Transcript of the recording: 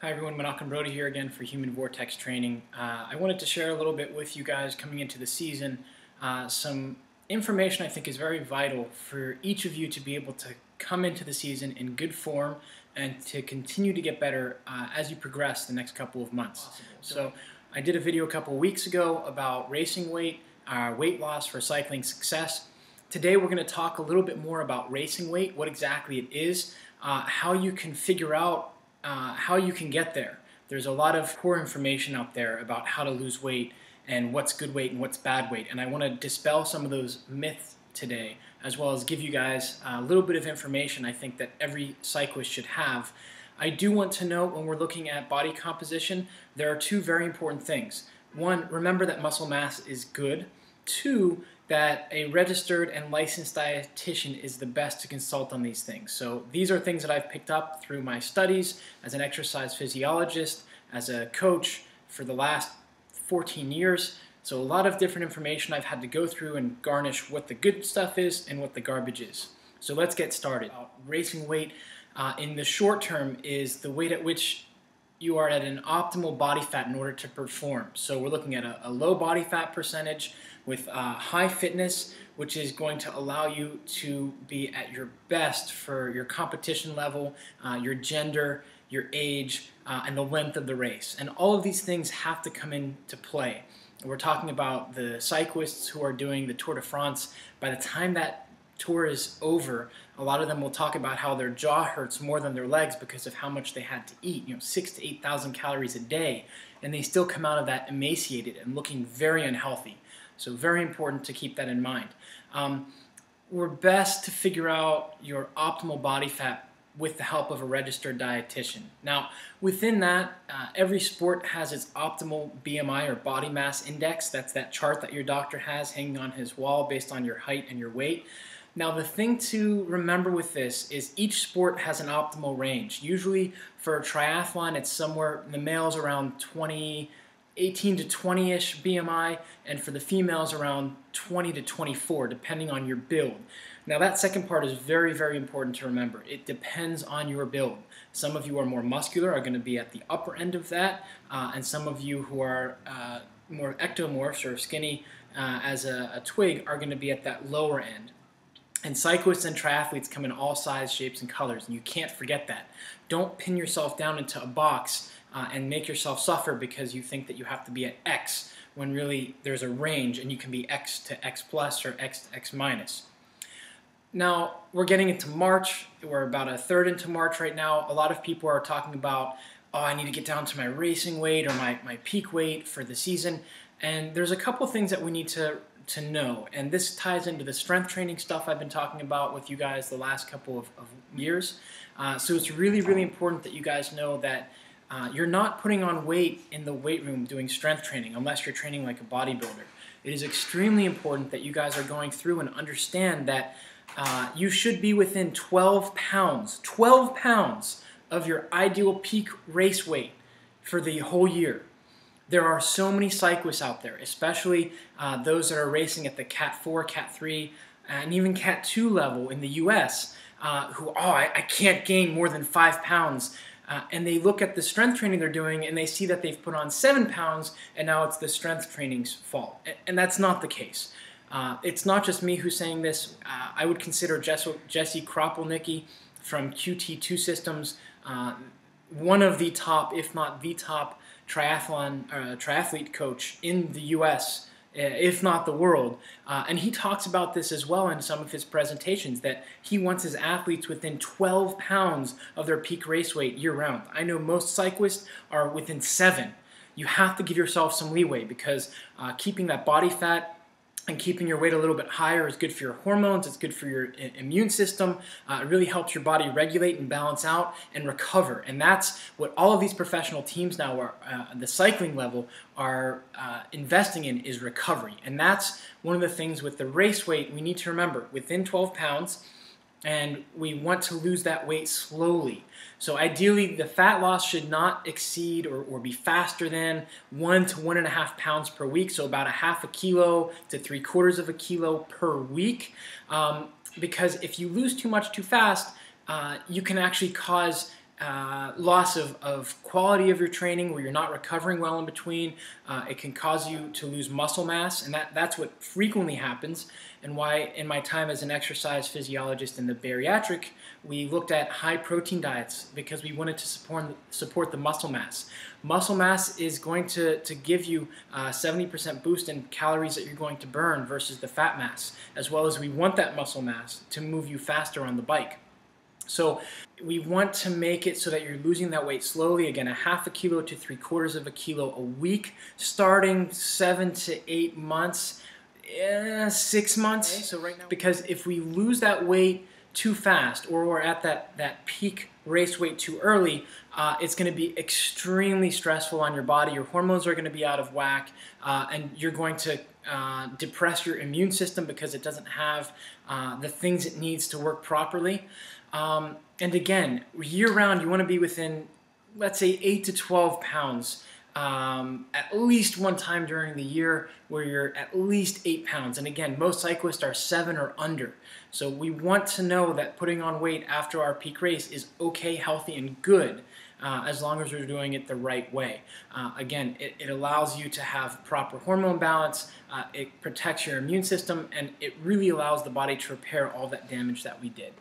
Hi everyone, Menachem Brodie here again for Human Vortex Training. I wanted to share a little bit with you guys coming into the season, some information I think is very vital for each of you to be able to come into the season in good form and to continue to get better as you progress the next couple of months. So I did a video a couple of weeks ago about racing weight, weight loss for cycling success. Today we're going to talk a little bit more about racing weight, what exactly it is, how you can figure out how you can get there. There's a lot of poor information out there about how to lose weight and what's good weight and what's bad weight, and I want to dispel some of those myths today, as well as give you guys a little bit of information I think that every cyclist should have. I do want to note, when we're looking at body composition, there are two very important things. One, remember that muscle mass is good. Two, that a registered and licensed dietitian is the best to consult on these things. So these are things that I've picked up through my studies as an exercise physiologist, as a coach for the last 14 years. So a lot of different information I've had to go through and garnish what the good stuff is and what the garbage is. So let's get started. Racing weight in the short term is the weight at which you are at an optimal body fat in order to perform. So we're looking at a low body fat percentage with high fitness, which is going to allow you to be at your best for your competition level, your gender, your age, and the length of the race. And all of these things have to come into play. We're talking about the cyclists who are doing the Tour de France. By the time that tour is over, a lot of them will talk about how their jaw hurts more than their legs because of how much they had to eat, 6,000 to 8,000 calories a day, and they still come out of that emaciated and looking very unhealthy. So very important to keep that in mind. We're best to figure out your optimal body fat with the help of a registered dietitian. Now, within that, every sport has its optimal BMI or body mass index. That's that chart that your doctor has hanging on his wall based on your height and your weight. Now, the thing to remember with this is each sport has an optimal range. Usually for a triathlon, it's somewhere in the males around 18 to 20-ish BMI, and for the females around 20 to 24, depending on your build. Now that second part is very, very important to remember. It depends on your build. Some of you are more muscular are going to be at the upper end of that, and some of you who are more ectomorphs or skinny as a twig are going to be at that lower end. And cyclists and triathletes come in all sizes, shapes, and colors, and you can't forget that. Don't pin yourself down into a box and make yourself suffer because you think that you have to be at X, when really there's a range and you can be X to X plus or X to X minus. Now, we're getting into March. We're about a third into March right now. A lot of people are talking about, oh, I need to get down to my racing weight or my peak weight for the season. And there's a couple things that we need to know, and this ties into the strength training stuff I've been talking about with you guys the last couple of years. So it's really, really important that you guys know that you're not putting on weight in the weight room doing strength training unless you're training like a bodybuilder. It is extremely important that you guys are going through and understand that you should be within 12 pounds of your ideal peak race weight for the whole year. There are so many cyclists out there, especially those that are racing at the Cat 4, Cat 3, and even Cat 2 level in the US, who, I can't gain more than 5 pounds. And they look at the strength training they're doing and they see that they've put on 7 pounds and now it's the strength training's fault. And that's not the case. It's not just me who's saying this. I would consider Jesse Kropelnicki from QT2 Systems one of the top, if not the top, triathlete coach in the US, if not the world, and he talks about this as well in some of his presentations, that he wants his athletes within 12 pounds of their peak race weight year-round. I know most cyclists are within 7. You have to give yourself some leeway because keeping that body fat and keeping your weight a little bit higher is good for your hormones, it's good for your immune system, it really helps your body regulate and balance out and recover. And that's what all of these professional teams now are, the cycling level, are investing in, is recovery. And that's one of the things with the race weight we need to remember, within 12 pounds, and we want to lose that weight slowly. So ideally, the fat loss should not exceed or be faster than 1 to 1.5 pounds per week, so about 1/2 kilo to 3/4 kilo per week. Because if you lose too much too fast, you can actually cause loss of quality of your training where you're not recovering well in between. It can cause you to lose muscle mass, and that's what frequently happens, and why in my time as an exercise physiologist in the bariatric, we looked at high protein diets because we wanted to support the muscle mass. Muscle mass is going to give you 70% boost in calories that you're going to burn versus the fat mass, as well as we want that muscle mass to move you faster on the bike. So we want to make it so that you're losing that weight slowly, again, 1/2 kilo to 3/4 of a kilo a week, starting 7 to 8 months, 6 months. Okay, so right now, because if we lose that weight too fast, or we're at that peak race weight too early, it's going to be extremely stressful on your body. Your hormones are going to be out of whack, and you're going to depress your immune system because it doesn't have the things it needs to work properly. And again, year-round, you want to be within, let's say, 8 to 12 pounds at least one time during the year where you're at least 8 pounds. And again, most cyclists are 7 or under. So we want to know that putting on weight after our peak race is okay, healthy, and good, as long as we're doing it the right way. Again, it allows you to have proper hormone balance, it protects your immune system, and it really allows the body to repair all that damage that we did.